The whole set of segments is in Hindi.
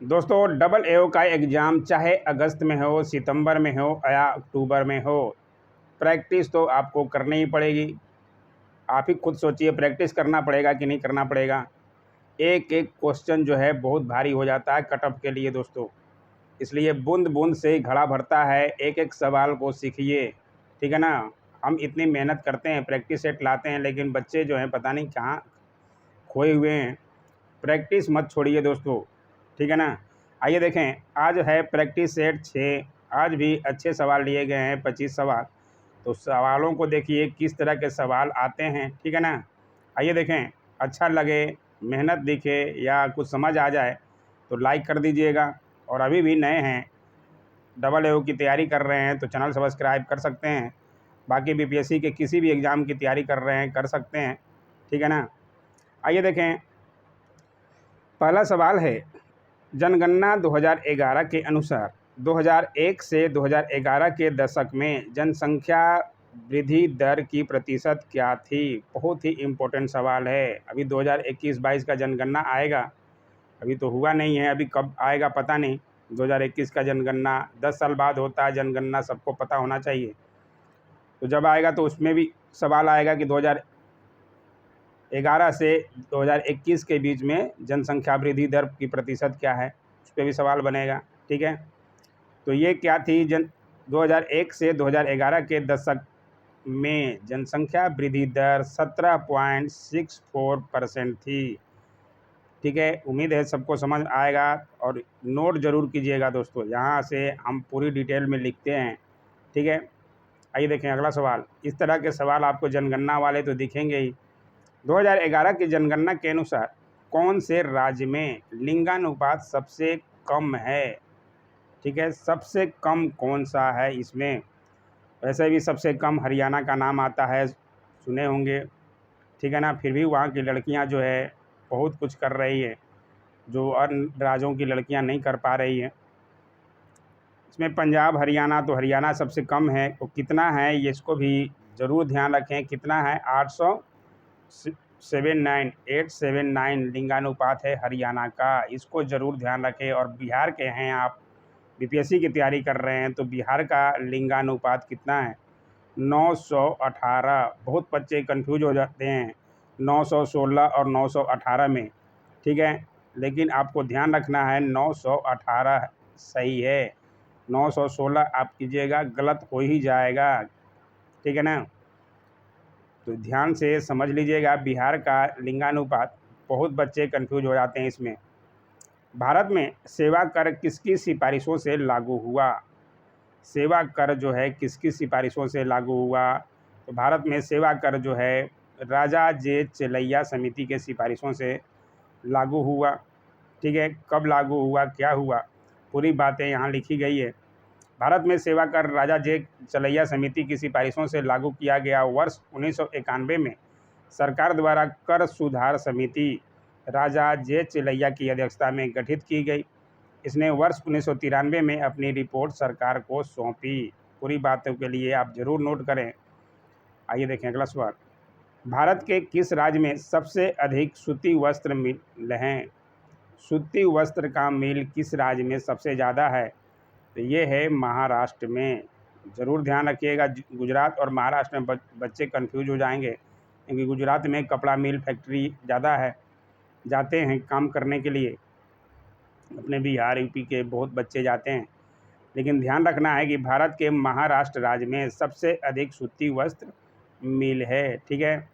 दोस्तों डबल एओ का एग्ज़ाम चाहे अगस्त में हो, सितंबर में हो या अक्टूबर में हो, प्रैक्टिस तो आपको करनी ही पड़ेगी। आप ही खुद सोचिए, प्रैक्टिस करना पड़ेगा कि नहीं करना पड़ेगा। एक एक क्वेश्चन जो है बहुत भारी हो जाता है कट ऑफ के लिए दोस्तों। इसलिए बूंद बूंद से ही घड़ा भरता है, एक एक सवाल को सीखिए, ठीक है ना। हम इतनी मेहनत करते हैं, प्रैक्टिस सेट लाते हैं, लेकिन बच्चे जो हैं पता नहीं कहाँ खोए हुए हैं। प्रैक्टिस मत छोड़िए दोस्तों, ठीक है ना। आइए देखें, आज है प्रैक्टिस सेट 6। आज भी अच्छे सवाल लिए गए हैं, 25 सवाल। तो सवालों को देखिए किस तरह के सवाल आते हैं, ठीक है ना। आइए देखें, अच्छा लगे, मेहनत दिखे या कुछ समझ आ जाए तो लाइक कर दीजिएगा। और अभी भी नए हैं, डबल एओ की तैयारी कर रहे हैं तो चैनल सब्सक्राइब कर सकते हैं। बाकी बीपीएससी के किसी भी एग्ज़ाम की तैयारी कर रहे हैं कर सकते हैं, ठीक है ना। आइए देखें, पहला सवाल है, जनगणना 2011 के अनुसार 2001 से 2011 के दशक में जनसंख्या वृद्धि दर की प्रतिशत क्या थी। बहुत ही इम्पोर्टेंट सवाल है। अभी 2021-22 का जनगणना आएगा, अभी तो हुआ नहीं है, अभी कब आएगा पता नहीं। 2021 का जनगणना 10 साल बाद होता है जनगणना, सबको पता होना चाहिए। तो जब आएगा तो उसमें भी सवाल आएगा कि 2011 से 2021 के बीच में जनसंख्या वृद्धि दर की प्रतिशत क्या है, उस पर भी सवाल बनेगा, ठीक है। तो ये क्या थी, 2001 से 2011 के दशक में जनसंख्या वृद्धि दर 17.64% थी, ठीक है। उम्मीद है सबको समझ आएगा और नोट ज़रूर कीजिएगा दोस्तों, यहाँ से हम पूरी डिटेल में लिखते हैं, ठीक है। आइए देखें अगला सवाल। इस तरह के सवाल आपको जनगणना वाले तो दिखेंगे ही। 2011 की जनगणना के अनुसार कौन से राज्य में लिंगानुपात सबसे कम है, ठीक है। सबसे कम कौन सा है इसमें। वैसे भी सबसे कम हरियाणा का नाम आता है, सुने होंगे, ठीक है ना। फिर भी वहाँ की लड़कियाँ जो है बहुत कुछ कर रही है जो अन्य राज्यों की लड़कियाँ नहीं कर पा रही हैं। इसमें पंजाब हरियाणा, तो हरियाणा सबसे कम है, तो कितना है ये इसको भी ज़रूर ध्यान रखें। कितना है, 879 लिंगानुपात है हरियाणा का, इसको ज़रूर ध्यान रखें। और बिहार के हैं आप, बीपीएससी की तैयारी कर रहे हैं, तो बिहार का लिंगानुपात कितना है, 918। बहुत बच्चे कंफ्यूज हो जाते हैं 916 और 918 में, ठीक है। लेकिन आपको ध्यान रखना है 918 सही है, 916 आप कीजिएगा गलत हो ही जाएगा, ठीक है ना। तो ध्यान से समझ लीजिएगा बिहार का लिंगानुपात, बहुत बच्चे कंफ्यूज हो जाते हैं इसमें। भारत में सेवा कर किसकी सिफारिशों से लागू हुआ। सेवा कर जो है किसकी सिफारिशों से लागू हुआ, तो भारत में सेवा कर जो है राजा जे चेलैया समिति के सिफारिशों से लागू हुआ, ठीक है। कब लागू हुआ, क्या हुआ, पूरी बातें यहाँ लिखी गई है। भारत में सेवा कर राजा जे चेलैया समिति की सिफारिशों से लागू किया गया। वर्ष 1991 में सरकार द्वारा कर सुधार समिति राजा जे चेलैया की अध्यक्षता में गठित की गई। इसने वर्ष 1993 में अपनी रिपोर्ट सरकार को सौंपी। पूरी बातों के लिए आप ज़रूर नोट करें। आइए देखें अगला सवाल। भारत के किस राज्य में सबसे अधिक सूती वस्त्र मिल हैं। सूती वस्त्र का मिल किस राज्य में सबसे ज़्यादा है, तो ये है महाराष्ट्र में। ज़रूर ध्यान रखिएगा, गुजरात और महाराष्ट्र में बच्चे कंफ्यूज हो जाएंगे, क्योंकि गुजरात में कपड़ा मिल फैक्ट्री ज़्यादा है, जाते हैं काम करने के लिए, अपने बिहार यूपी के बहुत बच्चे जाते हैं। लेकिन ध्यान रखना है कि भारत के महाराष्ट्र राज्य में सबसे अधिक सूती वस्त्र मिल है, ठीक है।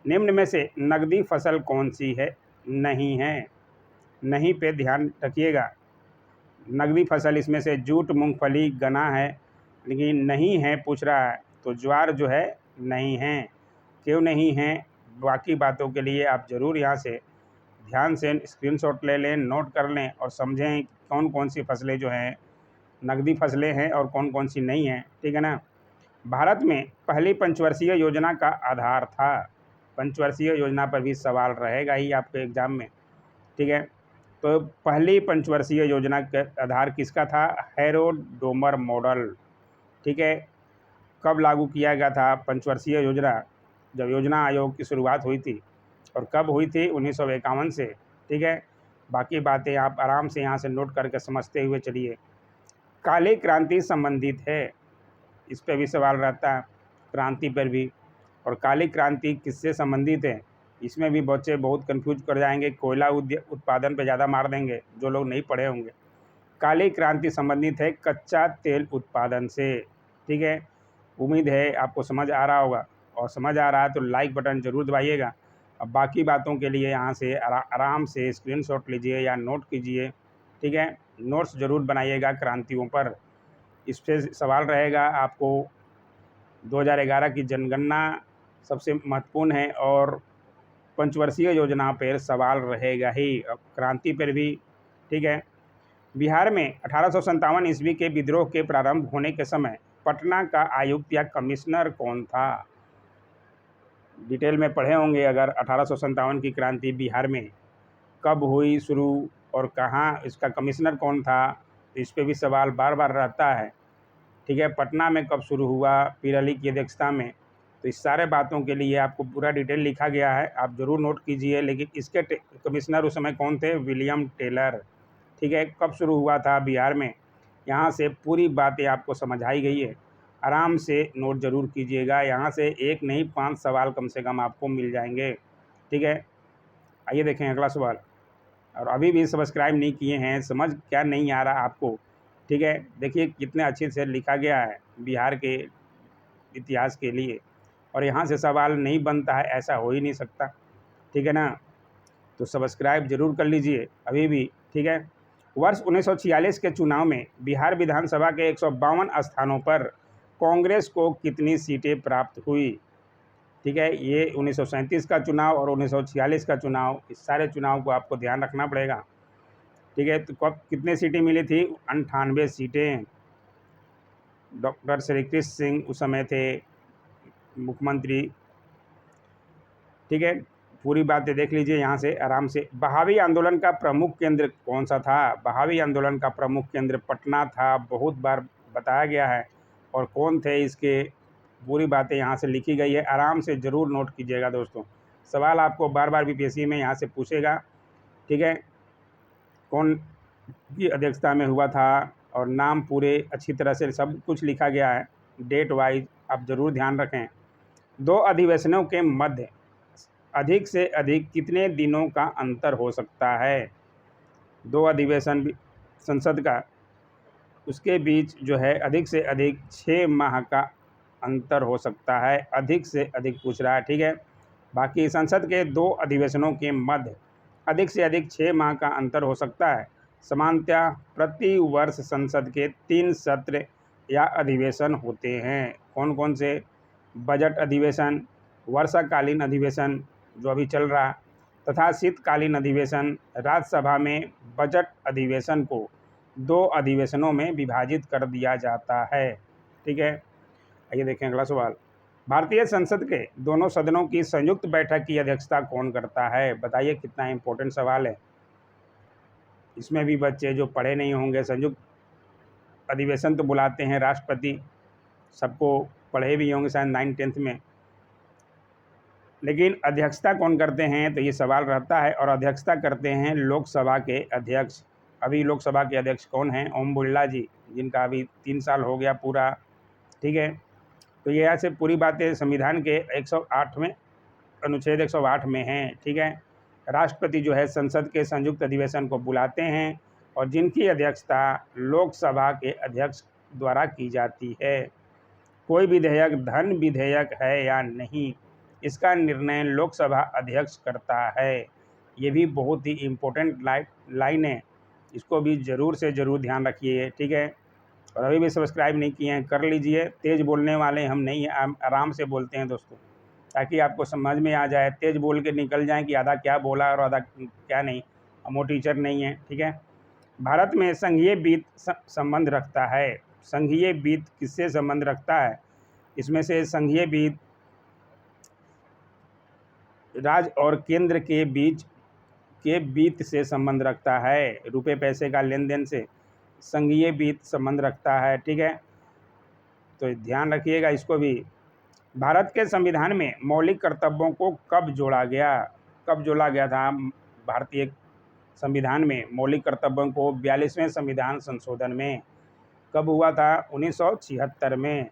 निम्न में से नकदी फसल कौन सी है, नहीं है, नहीं पे ध्यान रखिएगा। नकदी फसल इसमें से जूट, मूंगफली, गन्ना है, लेकिन नहीं है पूछ रहा है, तो ज्वार जो है नहीं है। क्यों नहीं है, बाकी बातों के लिए आप ज़रूर यहाँ से ध्यान से स्क्रीनशॉट ले लें, नोट कर लें और समझें कौन कौन सी फसलें जो हैं नकदी फसलें हैं और कौन कौन सी नहीं हैं, ठीक है ना। भारत में पहली पंचवर्षीय योजना का आधार था। पंचवर्षीय योजना पर भी सवाल रहेगा ही आपके एग्ज़ाम में, ठीक है। तो पहली पंचवर्षीय योजना का आधार किसका था, हैरोल्ड डोमर मॉडल, ठीक है। कब लागू किया गया था पंचवर्षीय योजना, जब योजना आयोग की शुरुआत हुई थी, और कब हुई थी, 1951 से, ठीक है। बाकी बातें आप आराम से यहाँ से नोट करके समझते हुए चलिए। काली क्रांति संबंधित है, इस पे भी सवाल रहता है, क्रांति पर भी। और काली क्रांति किससे संबंधित है, इसमें भी बच्चे बहुत कंफ्यूज कर जाएंगे, कोयला उत्पादन पे ज़्यादा मार देंगे जो लोग नहीं पढ़े होंगे। काली क्रांति संबंधित है कच्चा तेल उत्पादन से। ठीक है, उम्मीद है आपको समझ आ रहा होगा, और समझ आ रहा है तो लाइक बटन ज़रूर दबाइएगा। अब बाकी बातों के लिए यहाँ से आराम से स्क्रीनशॉट लीजिए या नोट कीजिए। ठीक है, नोट्स ज़रूर बनाइएगा क्रांतियों पर। इस पर सवाल रहेगा आपको। 2011 की जनगणना सबसे महत्वपूर्ण है, और पंचवर्षीय योजना पर सवाल रहेगा ही, अब क्रांति पर भी। ठीक है, बिहार में 1857 ईस्वी के विद्रोह के प्रारंभ होने के समय पटना का आयुक्त या कमिश्नर कौन था? डिटेल में पढ़े होंगे अगर 1857 की क्रांति बिहार में कब हुई शुरू और कहाँ, इसका कमिश्नर कौन था, तो इस पे भी सवाल बार बार रहता है। ठीक है, पटना में कब शुरू हुआ, पीर अली की अध्यक्षता में, तो इस सारे बातों के लिए आपको पूरा डिटेल लिखा गया है, आप ज़रूर नोट कीजिए। लेकिन इसके कमिश्नर उस समय कौन थे? William Taylor. ठीक है, कब शुरू हुआ था बिहार में, यहाँ से पूरी बातें आपको समझाई गई है। आराम से नोट ज़रूर कीजिएगा, यहाँ से एक नहीं 5 सवाल कम से कम आपको मिल जाएंगे। ठीक है, आइए देखें अगला सवाल। और अभी भी सब्सक्राइब नहीं किए हैं, समझ क्या नहीं आ रहा आपको? ठीक है, देखिए कितने अच्छे से लिखा गया है बिहार के इतिहास के लिए, और यहाँ से सवाल नहीं बनता है, ऐसा हो ही नहीं सकता। ठीक है ना, तो सब्सक्राइब जरूर कर लीजिए अभी भी। ठीक है, वर्ष 1946 के चुनाव में बिहार विधानसभा के 152 स्थानों पर कांग्रेस को कितनी सीटें प्राप्त हुई? ठीक है, ये 1937 का चुनाव और 1946 का चुनाव, इस सारे चुनाव को आपको ध्यान रखना पड़ेगा। ठीक है, तो कब कितने सीटें मिली थी? 98 सीटें। डॉक्टर श्री कृष्ण सिंह उस समय थे मुख्यमंत्री। ठीक है, पूरी बातें देख लीजिए यहाँ से आराम से। बहावी आंदोलन का प्रमुख केंद्र कौन सा था? बहावी आंदोलन का प्रमुख केंद्र पटना था, बहुत बार बताया गया है। और कौन थे इसके, पूरी बातें यहाँ से लिखी गई है, आराम से ज़रूर नोट कीजिएगा दोस्तों। सवाल आपको बार बार बीपीएससी में यहाँ से पूछेगा। ठीक है, कौन की अध्यक्षता में हुआ था, और नाम पूरे अच्छी तरह से सब कुछ लिखा गया है, डेट वाइज आप ज़रूर ध्यान रखें। 2 अधिवेशनों के मध्य अधिक से अधिक कितने दिनों का अंतर हो सकता है? 2 अधिवेशन संसद का, उसके बीच जो है अधिक से अधिक 6 माह का अंतर हो सकता है, अधिक से अधिक पूछ रहा है। ठीक है, बाकी संसद के 2 अधिवेशनों के मध्य अधिक से अधिक 6 माह का अंतर हो सकता है। सामान्यतः प्रति वर्ष संसद के 3 सत्र या अधिवेशन होते हैं। कौन कौन से? बजट अधिवेशन, वर्षाकालीन अधिवेशन जो अभी चल रहा, तथा शीतकालीन अधिवेशन। राज्यसभा में बजट अधिवेशन को 2 अधिवेशनों में विभाजित कर दिया जाता है। ठीक है, आइए देखें अगला सवाल। भारतीय संसद के दोनों सदनों की संयुक्त बैठक की अध्यक्षता कौन करता है? बताइए, कितना इम्पोर्टेंट सवाल है। इसमें भी बच्चे जो पढ़े नहीं होंगे, संयुक्त अधिवेशन तो बुलाते हैं राष्ट्रपति, सबको पढ़े भी होंगे शायद 9th-10th में, लेकिन अध्यक्षता कौन करते हैं, तो ये सवाल रहता है। और अध्यक्षता करते हैं लोकसभा के अध्यक्ष। अभी लोकसभा के अध्यक्ष कौन हैं? ओम बिरला जी, जिनका अभी 3 साल हो गया पूरा। ठीक है, तो ये ऐसे पूरी बातें संविधान के 108 में, अनुच्छेद 108 में हैं। ठीक है, राष्ट्रपति जो है संसद के संयुक्त अधिवेशन को बुलाते हैं, और जिनकी अध्यक्षता लोकसभा के अध्यक्ष द्वारा की जाती है। कोई विधेयक धन विधेयक है या नहीं, इसका निर्णय लोकसभा अध्यक्ष करता है। ये भी बहुत ही इम्पोर्टेंट लाइन है, इसको भी ज़रूर से ज़रूर ध्यान रखिए। ठीक है, और अभी भी सब्सक्राइब नहीं किए हैं कर लीजिए। तेज़ बोलने वाले हम नहीं, आराम से बोलते हैं दोस्तों, ताकि आपको समझ में आ जाए। तेज़ बोल के निकल जाएं कि आधा क्या बोला और आधा क्या नहीं, हम वो टीचर नहीं हैं। ठीक है, भारत में संघीय वित्त संबंध रखता है। संघीय वित्त किससे संबंध रखता है? इसमें से संघीय वित्त राज्य और केंद्र के बीच के वित्त से संबंध रखता है, रुपए पैसे का लेन देन से संघीय वित्त संबंध रखता है। ठीक है, तो ध्यान रखिएगा इसको भी। भारत के संविधान में मौलिक कर्तव्यों को कब जोड़ा गया? कब जोड़ा गया था भारतीय संविधान में मौलिक कर्तव्यों को 42वें संविधान संशोधन में। कब हुआ था? 1976 में।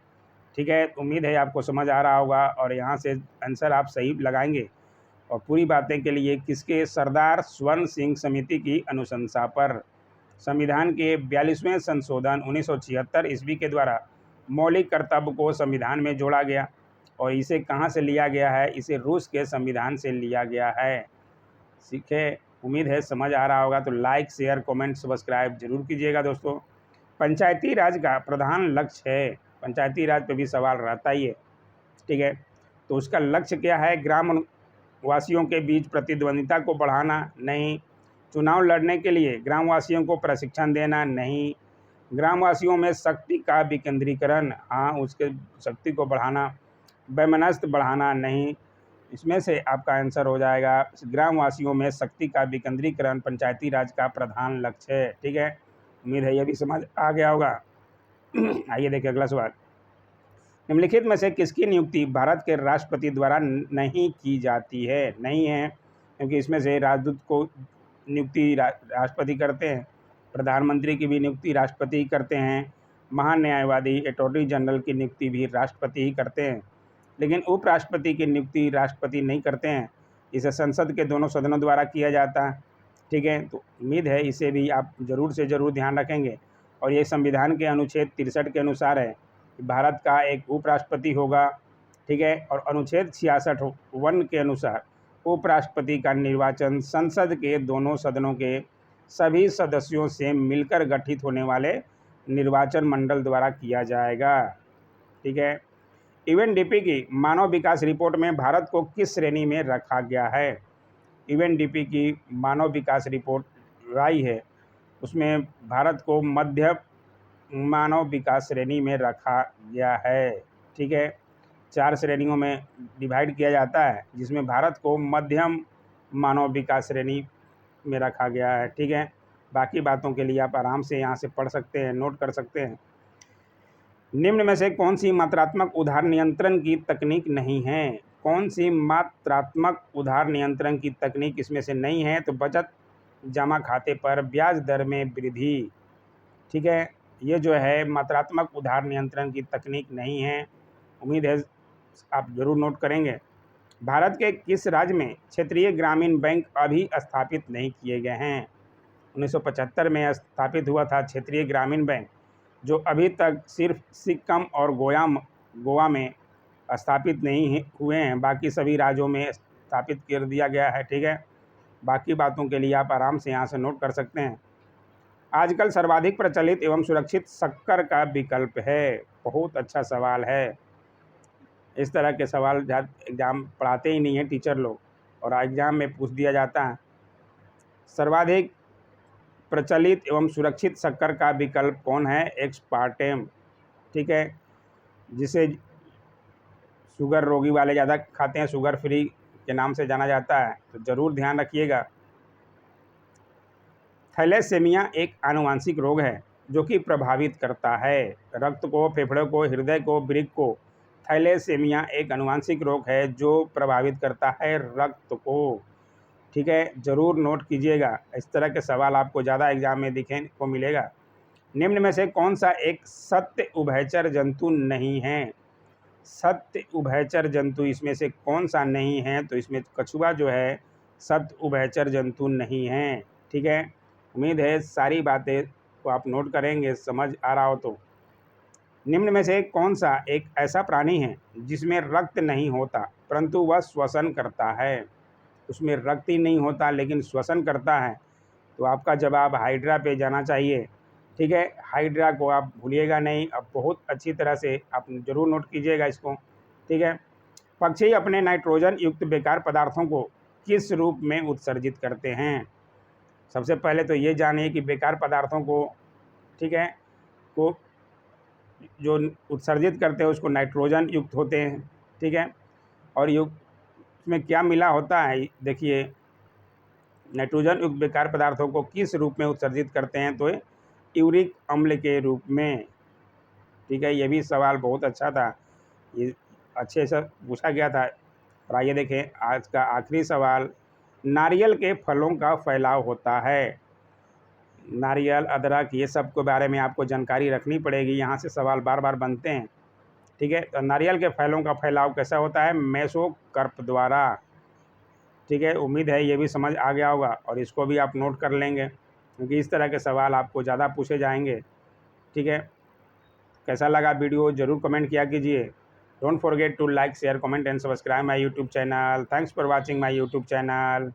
ठीक है, उम्मीद है आपको समझ आ रहा होगा और यहाँ से आंसर आप सही लगाएंगे। और पूरी बातें के लिए किसके? सरदार स्वर्ण सिंह समिति की अनुशंसा पर संविधान के 42वें संशोधन 1976 ईस्वी के द्वारा मौलिक कर्तव्य को संविधान में जोड़ा गया। और इसे कहाँ से लिया गया है? इसे रूस के संविधान से लिया गया है। ठीक है, उम्मीद है समझ आ रहा होगा। तो लाइक, शेयर, कमेंट, सब्सक्राइब जरूर कीजिएगा दोस्तों। पंचायती राज का प्रधान लक्ष्य है, पंचायती राज पे भी सवाल रहता ही है। ठीक है, तो उसका लक्ष्य क्या है? ग्राम वासियों के बीच प्रतिद्वंदिता को बढ़ाना? नहीं। चुनाव लड़ने के लिए ग्रामवासियों को प्रशिक्षण देना? नहीं। ग्रामवासियों में शक्ति का विकेंद्रीकरण? हाँ, उसके शक्ति को बढ़ाना। वैमनस्य बढ़ाना? नहीं। इसमें से आपका आंसर हो जाएगा ग्रामवासियों में शक्ति का विकेंद्रीकरण पंचायती राज का प्रधान लक्ष्य है। ठीक है, उम्मीद है यह भी समझ आ गया होगा। आइए देखिए अगला सवाल। निम्नलिखित में से किसकी नियुक्ति भारत के राष्ट्रपति द्वारा नहीं की जाती है? नहीं है, क्योंकि इसमें से राजदूत को नियुक्ति राष्ट्रपति करते हैं, प्रधानमंत्री की भी नियुक्ति राष्ट्रपति करते हैं, महान न्यायवादी अटॉर्नी जनरल की नियुक्ति भी राष्ट्रपति ही करते हैं, लेकिन उपराष्ट्रपति की नियुक्ति राष्ट्रपति नहीं करते हैं। इसे संसद के दोनों सदनों द्वारा किया जाता है। ठीक है, तो उम्मीद है इसे भी आप ज़रूर से ज़रूर ध्यान रखेंगे। और ये संविधान के अनुच्छेद 63 के अनुसार है कि भारत का एक उपराष्ट्रपति होगा। ठीक है, और अनुच्छेद 66(1) के अनुसार उपराष्ट्रपति का निर्वाचन संसद के दोनों सदनों के सभी सदस्यों से मिलकर गठित होने वाले निर्वाचन मंडल द्वारा किया जाएगा। ठीक है, यूएनडीपी की मानव विकास रिपोर्ट में भारत को किस श्रेणी में रखा गया है? यूएनडीपी की मानव विकास रिपोर्ट आई है, उसमें भारत को मध्य मानव विकास श्रेणी में रखा गया है। ठीक है, 4 श्रेणियों में डिवाइड किया जाता है, जिसमें भारत को मध्यम मानव विकास श्रेणी में रखा गया है। ठीक है, बाकी बातों के लिए आप आराम से यहाँ से पढ़ सकते हैं, नोट कर सकते हैं। निम्न में से कौन सी मात्रात्मक उधार नियंत्रण की तकनीक नहीं है? कौन सी मात्रात्मक उधार नियंत्रण की तकनीक इसमें से नहीं है? तो बचत जमा खाते पर ब्याज दर में वृद्धि। ठीक है, ये जो है मात्रात्मक उधार नियंत्रण की तकनीक नहीं है। उम्मीद है आप जरूर नोट करेंगे। भारत के किस राज्य में क्षेत्रीय ग्रामीण बैंक अभी स्थापित नहीं किए गए हैं? 1975 में स्थापित हुआ था क्षेत्रीय ग्रामीण बैंक, जो अभी तक सिर्फ सिक्किम और गोवा में स्थापित नहीं हुए हैं, बाकी सभी राज्यों में स्थापित कर दिया गया है। ठीक है, बाकी बातों के लिए आप आराम से यहाँ से नोट कर सकते हैं। आजकल सर्वाधिक प्रचलित एवं सुरक्षित शक्कर का विकल्प है? बहुत अच्छा सवाल है। इस तरह के सवाल एग्जाम पढ़ाते ही नहीं है टीचर लोग, और एग्जाम में पूछ दिया जाता है। सर्वाधिक प्रचलित एवं सुरक्षित शक्कर का विकल्प कौन है? एस्पार्टेम। ठीक है, जिसे शुगर रोगी वाले ज़्यादा खाते हैं, शुगर फ्री के नाम से जाना जाता है, तो ज़रूर ध्यान रखिएगा। थैलेसेमिया एक आनुवांशिक रोग है जो कि प्रभावित करता है रक्त को, फेफड़े को, हृदय को, वृक्क को। थैलेसेमिया एक आनुवांशिक रोग है जो प्रभावित करता है रक्त को। ठीक है, ज़रूर नोट कीजिएगा, इस तरह के सवाल आपको ज़्यादा एग्जाम में दिखने को मिलेगा। निम्न में से कौन सा एक सत्य उभयचर जंतु नहीं है? सत्य उभयचर जंतु इसमें से कौन सा नहीं है? तो इसमें कछुआ जो है सत्य उभयचर जंतु नहीं है। ठीक है, उम्मीद है सारी बातें को आप नोट करेंगे, समझ आ रहा हो तो। निम्न में से कौन सा एक ऐसा प्राणी है जिसमें रक्त नहीं होता परंतु वह श्वसन करता है? उसमें रक्त ही नहीं होता लेकिन श्वसन करता है, तो आपका जवाब हाइड्रा पे जाना चाहिए। ठीक है, हाइड्रा को आप भूलिएगा नहीं, अब बहुत अच्छी तरह से आप जरूर नोट कीजिएगा इसको। ठीक है, पक्षी अपने नाइट्रोजन युक्त बेकार पदार्थों को किस रूप में उत्सर्जित करते हैं? सबसे पहले तो ये जानिए कि बेकार पदार्थों को, ठीक है, को जो उत्सर्जित करते हैं उसको नाइट्रोजन युक्त होते हैं। ठीक है, और उसमें क्या मिला होता है? देखिए, नाइट्रोजन युक्त बेकार पदार्थों को किस रूप में उत्सर्जित करते हैं? तो यूरिक अम्ल के रूप में। ठीक है, ये भी सवाल बहुत अच्छा था, ये अच्छे से पूछा गया था। और आइए देखें आज का आखिरी सवाल, नारियल के फलों का फैलाव होता है। नारियल, अदरक, ये सब के बारे में आपको जानकारी रखनी पड़ेगी, यहाँ से सवाल बार बार बनते हैं। ठीक है, तो नारियल के फलों का फैलाव कैसा होता है? मेसोकर्प द्वारा। ठीक है, उम्मीद है ये भी समझ आ गया होगा और इसको भी आप नोट कर लेंगे, क्योंकि इस तरह के सवाल आपको ज़्यादा पूछे जाएंगे। ठीक है, कैसा लगा वीडियो ज़रूर कमेंट किया कीजिए। Don't forget to like, share, comment and subscribe my YouTube channel. Thanks for watching my YouTube channel.